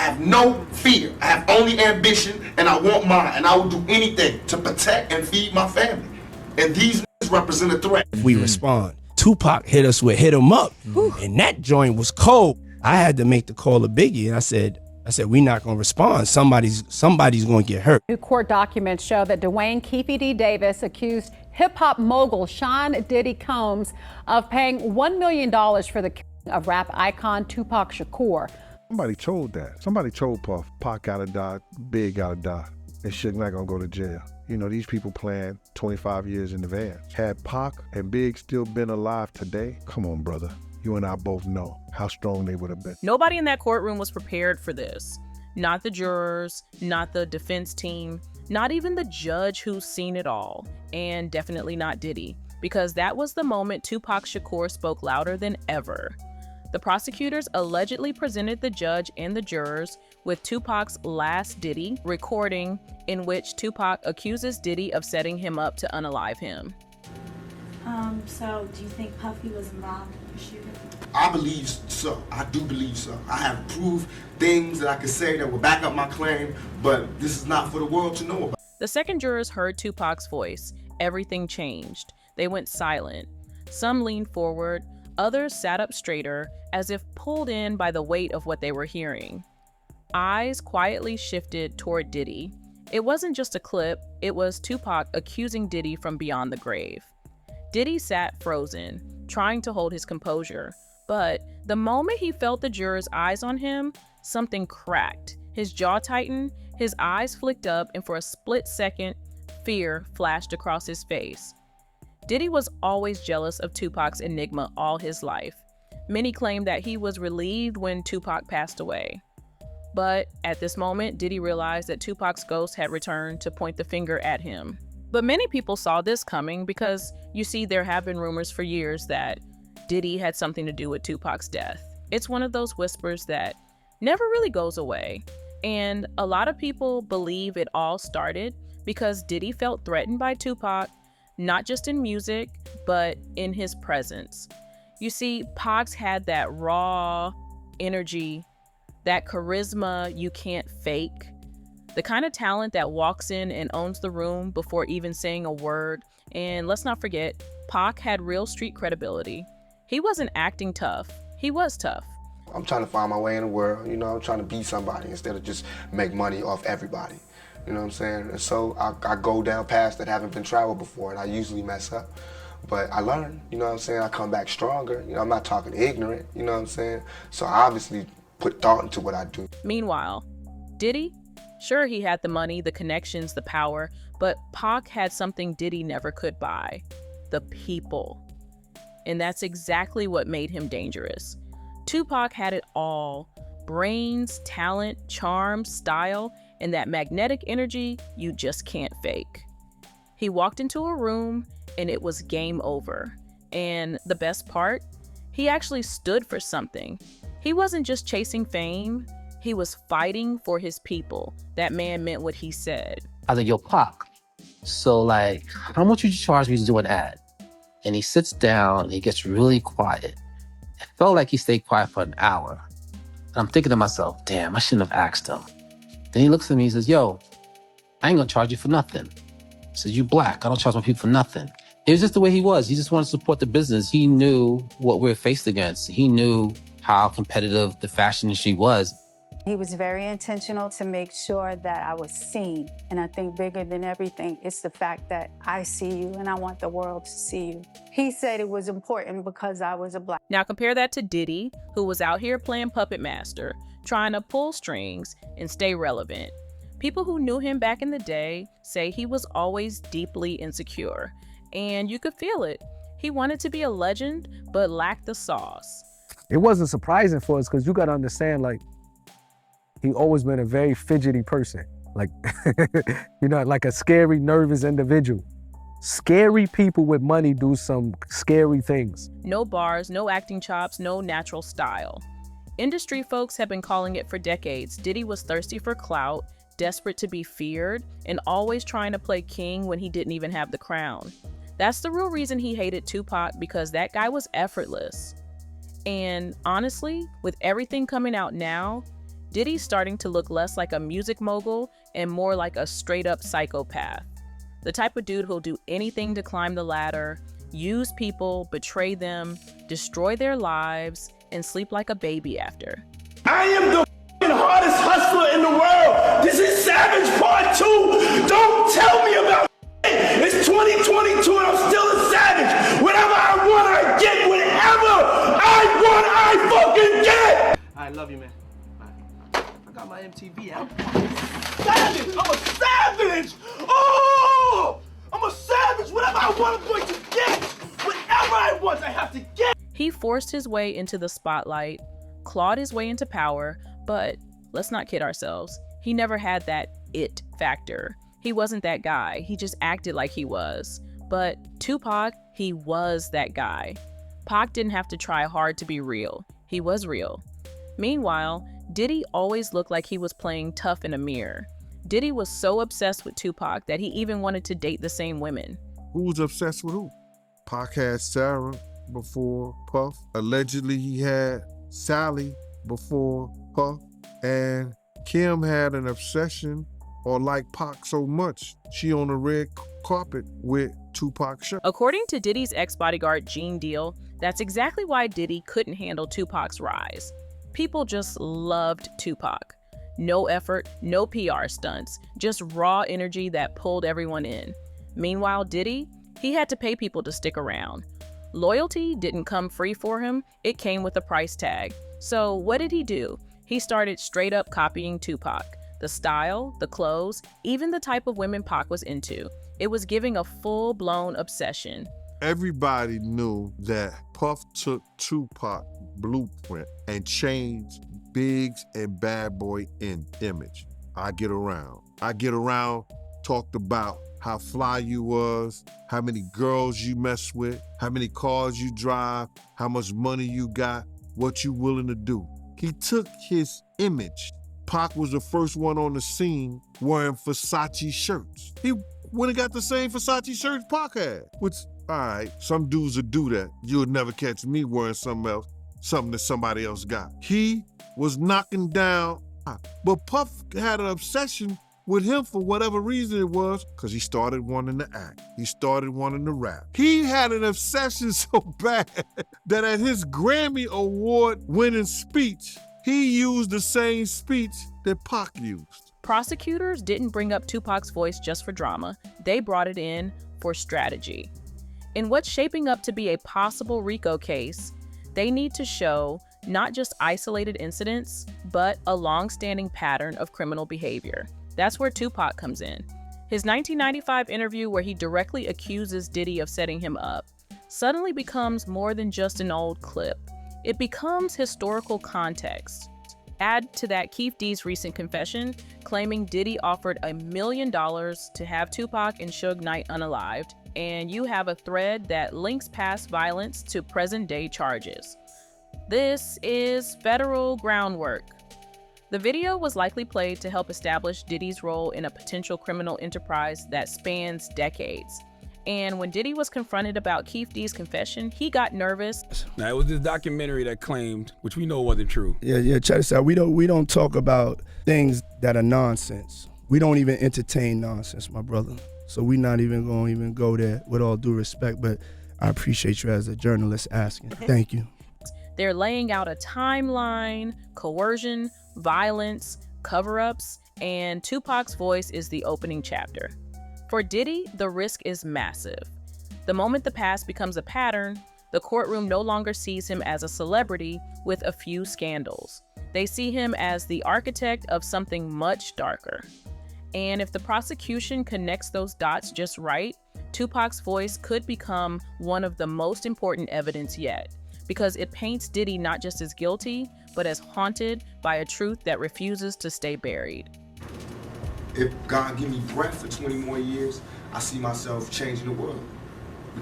have no fear. I have only ambition, and I want mine, and I will do anything to protect and feed my family. And these niggas represent a threat. If we respond, Tupac hit us with "Hit 'Em Up," and that joint was cold. I had to make the call to Biggie, and I said, we're not gonna respond. Somebody's gonna get hurt. New court documents show that Dwayne Keefe D. Davis accused hip-hop mogul Sean Diddy Combs of paying $1 million for the killing of rap icon Tupac Shakur. Somebody told that. Somebody told Puff, Pac gotta die, Big gotta die, and Suge not gonna go to jail. You know, these people planned 25 years in advance. Had Pac and Big still been alive today, come on, brother. You and I both know how strong they would have been. Nobody in that courtroom was prepared for this. Not the jurors, not the defense team, not even the judge who's seen it all, and definitely not Diddy, because that was the moment Tupac Shakur spoke louder than ever. The prosecutors allegedly presented the judge and the jurors with Tupac's last Diddy recording, in which Tupac accuses Diddy of setting him up to unalive him. So do you think Puffy was involved in the shooting? I believe so. I do believe so. I have proved things that I could say that will back up my claim, but this is not for the world to know about. The second jurors heard Tupac's voice. Everything changed. They went silent. Some leaned forward, others sat up straighter, as if pulled in by the weight of what they were hearing. Eyes quietly shifted toward Diddy. It wasn't just a clip, it was Tupac accusing Diddy from beyond the grave. Diddy sat frozen, trying to hold his composure, but the moment he felt the jurors' eyes on him, something cracked. His jaw tightened, his eyes flicked up, and for a split second, fear flashed across his face. Diddy was always jealous of Tupac's enigma all his life. Many claim that he was relieved when Tupac passed away. But at this moment, Diddy realized that Tupac's ghost had returned to point the finger at him. But many people saw this coming because, you see, there have been rumors for years that Diddy had something to do with Tupac's death. It's one of those whispers that never really goes away. And a lot of people believe it all started because Diddy felt threatened by Tupac, not just in music, but in his presence. You see, Pac's had that raw energy, that charisma you can't fake, the kind of talent that walks in and owns the room before even saying a word. And let's not forget, Pac had real street credibility. He wasn't acting tough, he was tough. I'm trying to find my way in the world, you know, I'm trying to be somebody instead of just make money off everybody. You know what I'm saying? And so I go down paths that haven't been traveled before, and I usually mess up. But I learn, you know what I'm saying? I come back stronger. You know, I'm not talking ignorant, you know what I'm saying? So I obviously put thought into what I do. Meanwhile, Diddy? Sure, he had the money, the connections, the power, but Pac had something Diddy never could buy: the people. And that's exactly what made him dangerous. Tupac had it all: brains, talent, charm, style, and that magnetic energy you just can't fake. He walked into a room and it was game over. And the best part, he actually stood for something. He wasn't just chasing fame, he was fighting for his people. That man meant what he said. I was like, yo, Pac, so like, how much would you charge me to do an ad? And he sits down and he gets really quiet. It felt like he stayed quiet for an hour. And I'm thinking to myself, damn, I shouldn't have asked him. Then he looks at me and says, yo, I ain't gonna charge you for nothing. He says, you black, I don't charge my people for nothing. It was just the way he was. He just wanted to support the business. He knew what we were faced against. He knew how competitive the fashion industry was. He was very intentional to make sure that I was seen. And I think bigger than everything, it's the fact that I see you and I want the world to see you. He said it was important because I was a black. Now compare that to Diddy, who was out here playing puppet master, trying to pull strings and stay relevant. People who knew him back in the day say he was always deeply insecure. And you could feel it. He wanted to be a legend, but lacked the sauce. It wasn't surprising for us because you got to understand, like, he always been a very fidgety person. Like, you know, like a scary, nervous individual. Scary people with money do some scary things. No bars, no acting chops, no natural style. Industry folks have been calling it for decades. Diddy was thirsty for clout, desperate to be feared, and always trying to play king when he didn't even have the crown. That's the real reason he hated Tupac, because that guy was effortless. And honestly, with everything coming out now, Diddy's starting to look less like a music mogul and more like a straight-up psychopath. The type of dude who'll do anything to climb the ladder, use people, betray them, destroy their lives, and sleep like a baby after. I am the hardest hustler in the world. This is Savage Part 2. Don't tell me about it. It's 2022 and I'm still a savage. Whatever I want, I get. Whatever I want, I fucking get. I love you, man. I got my MTV out. Savage. I'm a savage. Oh, I'm a savage. Whatever I want, I'm going to get. Whatever I want, I have to get. He forced his way into the spotlight, clawed his way into power, but let's not kid ourselves. He never had that it factor. He wasn't that guy. He just acted like he was. But Tupac, he was that guy. Pac didn't have to try hard to be real. He was real. Meanwhile, Diddy always looked like he was playing tough in a mirror. Diddy was so obsessed with Tupac that he even wanted to date the same women. Who was obsessed with who? Pac had Sarah before Puff. Allegedly, he had Sally before Puff. And Kim had an obsession or liked Pac so much, she on the red carpet with Tupac's shirt. According to Diddy's ex-bodyguard Gene Deal, that's exactly why Diddy couldn't handle Tupac's rise. People just loved Tupac. No effort, no PR stunts, just raw energy that pulled everyone in. Meanwhile, Diddy, he had to pay people to stick around. Loyalty didn't come free for him, it came with a price tag. So what did he do? He started straight up copying Tupac. The style, the clothes, even the type of women Pac was into. It was giving a full-blown obsession. Everybody knew that Puff took Tupac blueprint and changed Biggs and Bad Boy in image. I Get Around, talked about how fly you was, how many girls you mess with, how many cars you drive, how much money you got, what you willing to do. He took his image. Pac was the first one on the scene wearing Versace shirts. He went and got the same Versace shirts Pac had, which, all right, some dudes would do that. You would never catch me wearing something else, something that somebody else got. He was knocking down, but Puff had an obsession with him for whatever reason it was, because he started wanting to act. He started wanting to rap. He had an obsession so bad that at his Grammy Award winning speech, he used the same speech that Pac used. Prosecutors didn't bring up Tupac's voice just for drama. They brought it in for strategy. In what's shaping up to be a possible RICO case, they need to show not just isolated incidents, but a long-standing pattern of criminal behavior. That's where Tupac comes in. His 1995 interview where he directly accuses Diddy of setting him up suddenly becomes more than just an old clip. It becomes historical context. Add to that Keith D's recent confession claiming Diddy offered $1 million to have Tupac and Suge Knight unalived, and you have a thread that links past violence to present-day charges. This is federal groundwork. The video was likely played to help establish Diddy's role in a potential criminal enterprise that spans decades. And when Diddy was confronted about Keith D's confession, he got nervous. Now, it was this documentary that claimed, which we know wasn't true. Yeah, check this out. We don't talk about things that are nonsense. We don't even entertain nonsense, my brother. So we're not even going to go there, with all due respect, but I appreciate you as a journalist asking. Thank you. They're laying out a timeline, coercion, violence, cover-ups, and Tupac's voice is the opening chapter. For Diddy, the risk is massive. The moment the past becomes a pattern, the courtroom no longer sees him as a celebrity with a few scandals. They see him as the architect of something much darker. And if the prosecution connects those dots just right, Tupac's voice could become one of the most important evidence yet, because it paints Diddy not just as guilty, but as haunted by a truth that refuses to stay buried. If God give me breath for 20 more years, I see myself changing the world.